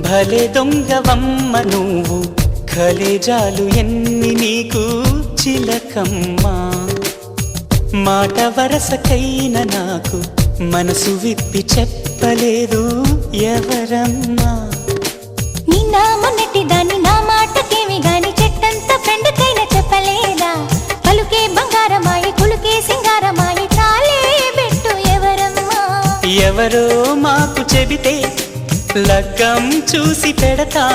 భలే దొంగవమ్మ నువ్వు కలేజాలు ఎన్ని నీకు చిలకమ్మా మాట వరసకైన నాకు మనసు విప్పి చెప్పలేదు ఎవరమ్మా నిన్న మొన్నటి దాన్ని నా మాటకేమి గాని చెట్టంత ఫ్రెండ్కైనా చెప్పలేదా పలుకే బంగారమాయి కులుకే సింగారమాయి చాలే బెట్టు ఎవరమ్మా ఎవరో మాకు చెబితే లగ్గం చూసి పెడతా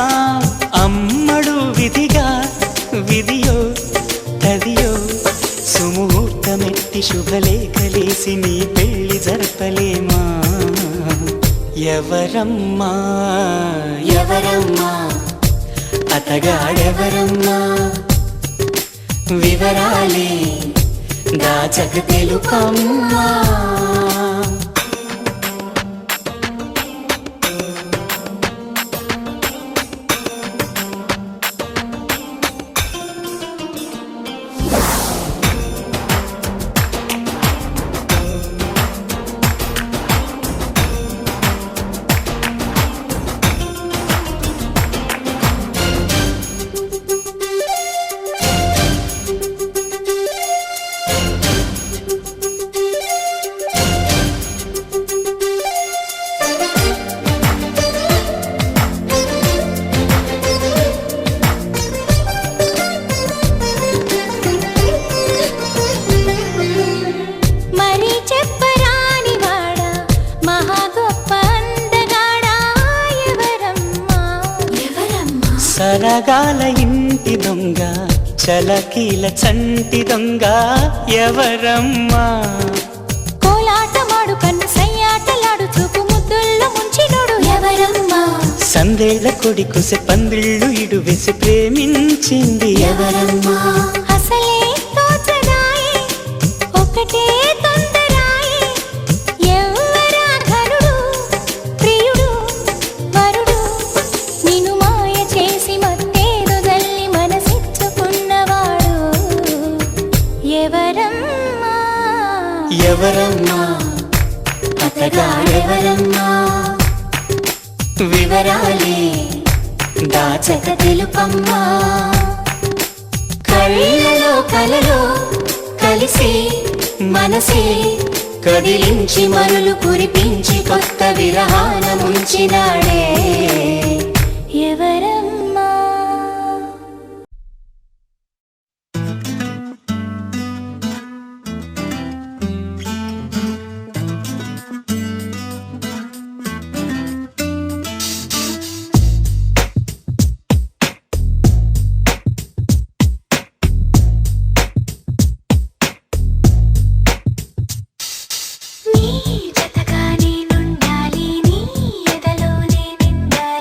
అమ్మడు విధిగా విధియో తదియో సుముహూర్తమెట్టి శుభలేఖలేసి నీ పెళ్లి జరపలేమా ఎవరమ్మా ఎవరమ్మా అతగాడెవరమ్మా వివరాలే దాచక తెలుపమ్మా సరగాల ఇంటి దొంగ చలకీల చంటి దొంగ ఎవరమ్మా కోలాటమాడు కన్ను సయ్యాటలాడు చూపు ముద్దుల్లో ముంచినోడు ఎవరమ్మా సందేళ్ల కొడి కుసె పందిళ్ళు ఇడు వేసి ప్రేమించింది ఎవరమ్మా అసలే తోచదాయే ఒకటే తొందరాయే ఎవరా ఘనుడు ప్రియుడు వరుడు నిన్ను మాయ చేసి మత్తేదో జల్లి మనసిచ్చుకున్నవాడు ఎవరమ్మా ఎవరమ్మా అతగాడెవరమ్మా వివరాలే దాచక తెలుపమ్మా కళ్ళలో కలలో కలిసి మనసే కదిలించి మరులు కురిపించి కొత్త విరహాన ముంచినాడే ఎవరమ్మా నీ జతగా నేనుండాలి నీ ఎదలో నేనుండాలి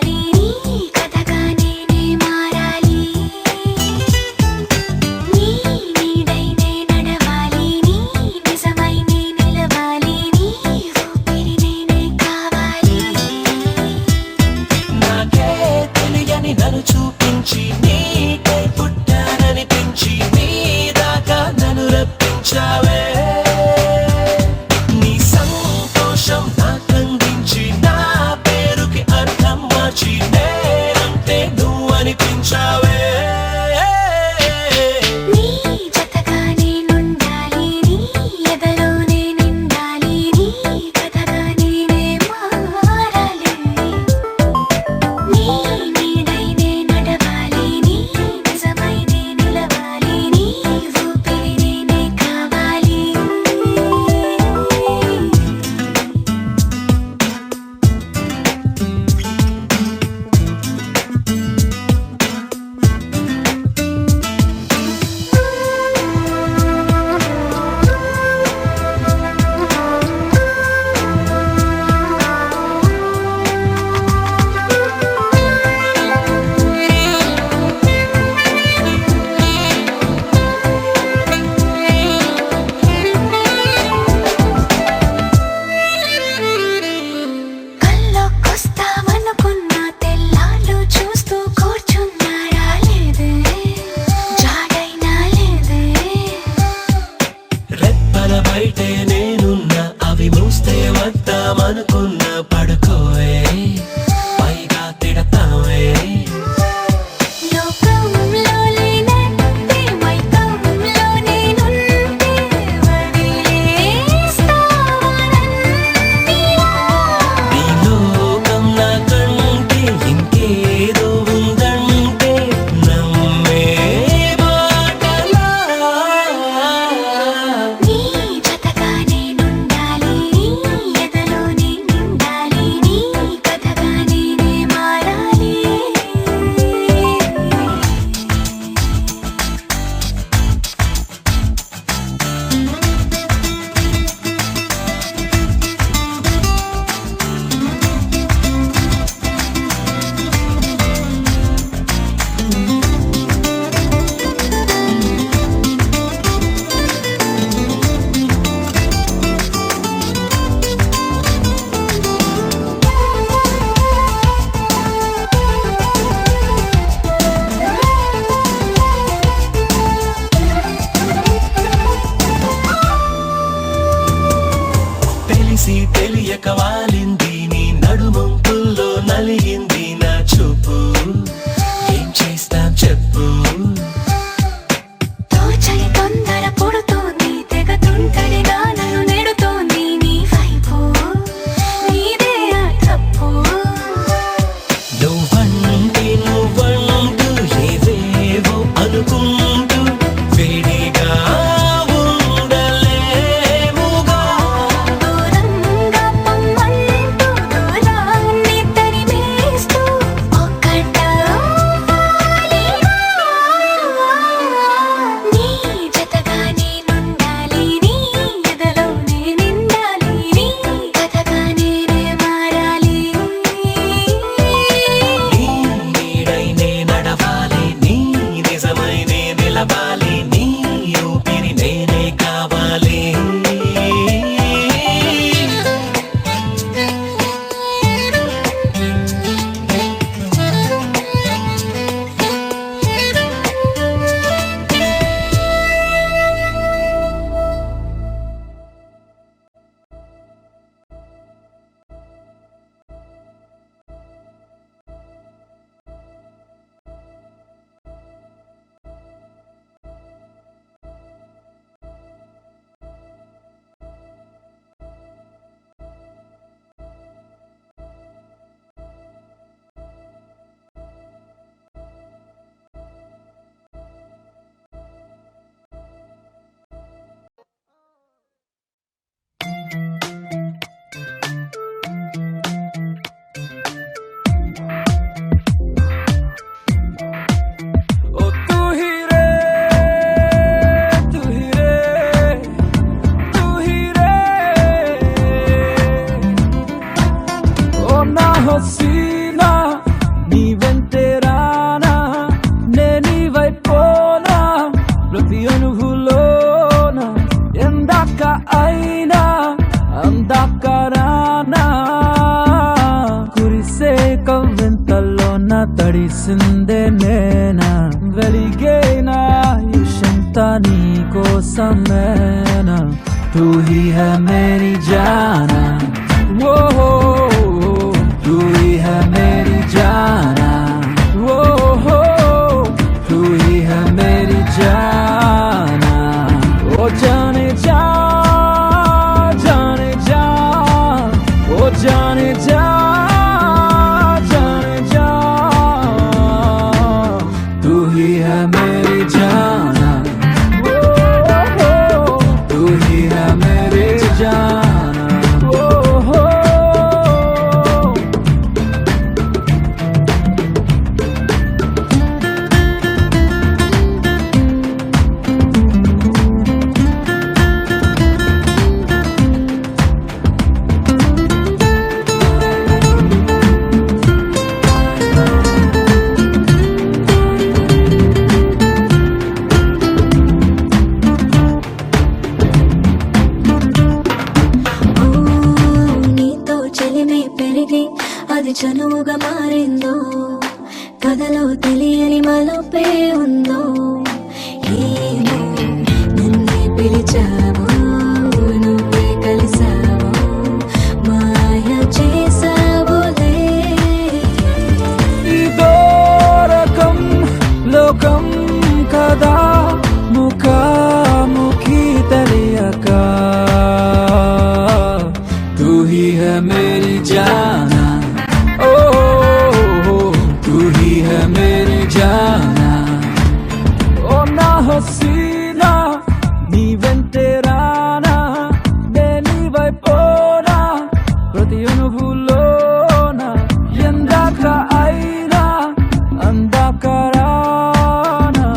ముంపుల్లో నలిగింది నా చూపు ఏం చేస్తాం చెప్పు తోచని తొందర పుడుతోంది తెగ తుంటరిగా నన్ను నెడుతోంది నీ వైపు నీదే ఆ తప్పు నువ్వంటూ ఏవేవో అనుకుంటూ వేడిగా ఉండలేముగా దూరంగా పొమ్మంటూ దూరాన్ని తరిమేస్తూ ఒక్కటవ్వాలిగా. నీ జతగా నేనుండాలి నీ ఎదలో నేనిండాలి నీ కథగా నేనే మారాలి నీ నీడై నే నడవాలి నీ నిజమై నే నిలవాలి నీ ఊపిరి నేనే కావాలి ओ तू ही रे तू ही रे तू ही रे ओ ना हसीना नी వెంటేరానా నేనీ వైపోనా ప్రతి అనుభూలోనా ఎందాక అయినా అందాక రానా కురిసే కవ్వెంతల్లోన తడిసిందే నేనా వెలిగేనా ఇషంతా నీ కోసమేనా तू ही है मेरी जाना वो तू ही है मेरी जाना वो तू ही है मेरी जाना ओ जाने जा जाने जा ओ जाने जा जाने जा तू ही है मेरी जाना वो तू ही है मेरी जाना वो ఓ నీతో చెలిమే పెరిగి అది చనువుగా మారిందో కథలో తెలియని మలుపే ఉందో ఏమో నన్నే పిలిచావో నువ్వే కలిసావో మాయ చేసావోలే ఇదో రకం లోకం కదా ముఖాముఖి తెలియక तू ही है मेरी जाना ओ तू ही है मेरी जाना ओ ना हसीना నీ వెంటేరానా నేనీ వైపోనా ప్రతి అనుభూలోనా ఎందాక అయినా అందాక రానా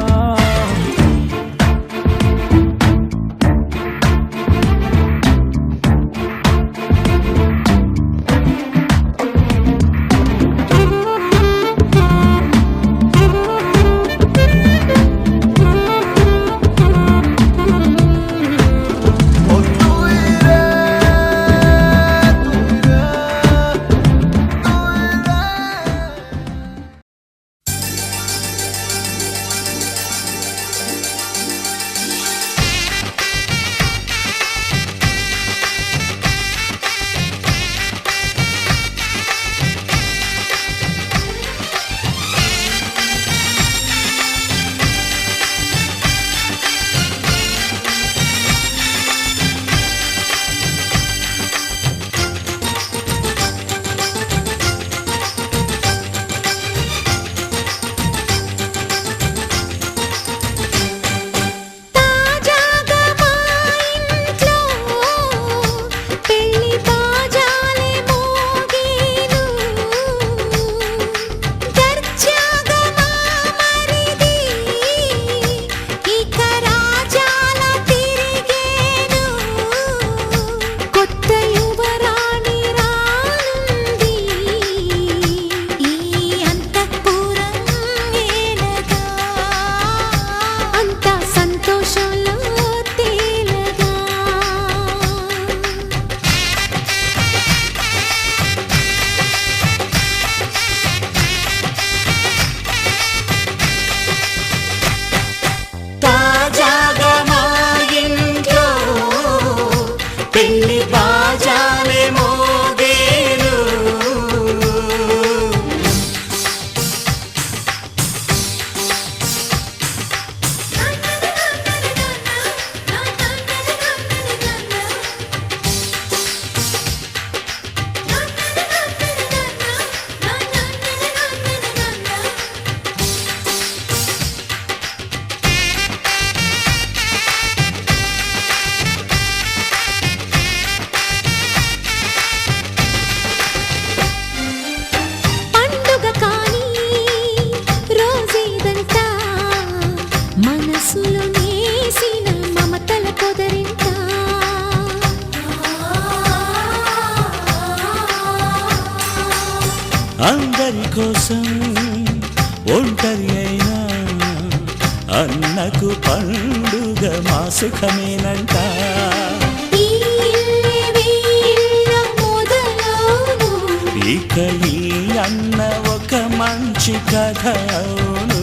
అందరి కోసం ఒంటరి అయినా అన్నకు పండుగ మా సుఖమేనంట. ఈ వీళ్ళ మొదలవును ఇక ఈ అన్న ఒక మంచి కథ అవును.